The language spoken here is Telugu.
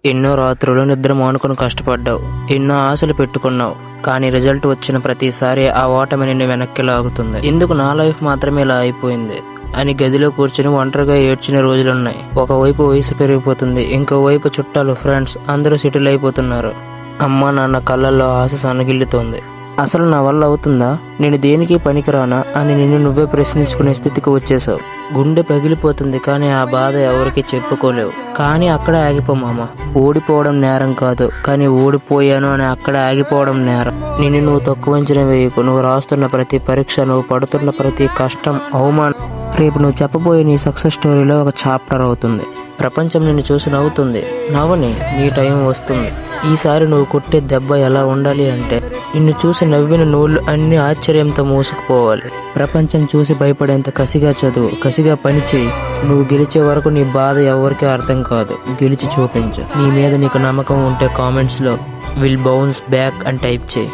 ఎన్నో రాత్రులు నిద్ర మానుకొని కష్టపడ్డావు, ఎన్నో ఆశలు పెట్టుకున్నావు. కానీ రిజల్ట్ వచ్చిన ప్రతిసారి ఆ ఓటమి నిన్ను వెనక్కి లాగుతుంది. ఎందుకు నా లైఫ్ మాత్రమే ఇలా అయిపోయింది అని గదిలో కూర్చుని ఒంటరిగా ఏడ్చిన రోజులున్నాయి. ఒకవైపు వయసు పెరిగిపోతుంది, ఇంకోవైపు చుట్టాలు, ఫ్రెండ్స్ అందరూ సెటిల్ అయిపోతున్నారు. అమ్మా నాన్న కళ్ళల్లో ఆశ సన్నగిల్లుతోంది. అసలు నా వల్ల అవుతుందా, నేను దేనికి పనికిరానా అని నిన్ను నువ్వే ప్రశ్నించుకునే స్థితికి వచ్చేసావు. గుండె పగిలిపోతుంది, కానీ ఆ బాధ ఎవరికి చెప్పుకోలేవు. కానీ అక్కడ ఆగిపో మామ. ఓడిపోవడం నేరం కాదు, కానీ ఓడిపోయాను అని అక్కడ ఆగిపోవడం నేరం. నిన్ను నువ్వు తక్కువ అంచనా వేయకు. నువ్వు రాస్తున్న ప్రతి పరీక్ష, నువ్వు పడుతున్న ప్రతి కష్టం, అవమానం రేపు నువ్వు చెప్పబోయే నీ సక్సెస్ స్టోరీలో ఒక చాప్టర్ అవుతుంది. ప్రపంచం నిన్ను చూసి నవ్వుతుంది. నవ్వని, నీ టైం వస్తుంది. ఈసారి నువ్వు కొట్టే దెబ్బ ఎలా ఉండాలి అంటే, నిన్ను చూసి నవ్విన నోళ్ళు అన్ని ఆశ్చర్యంతో మూసుకుపోవాలి. ప్రపంచం చూసి భయపడేంత కసిగా చదువు, కసిగా పని చేయి. నువ్వు గెలిచే వరకు నీ బాధ ఎవరికీ అర్థం కాదు. గెలిచి చూపించు. నీ మీద నీకు నమ్మకం ఉంటే కామెంట్స్లో విల్ బౌన్స్ బ్యాక్ అని టైప్ చేయి.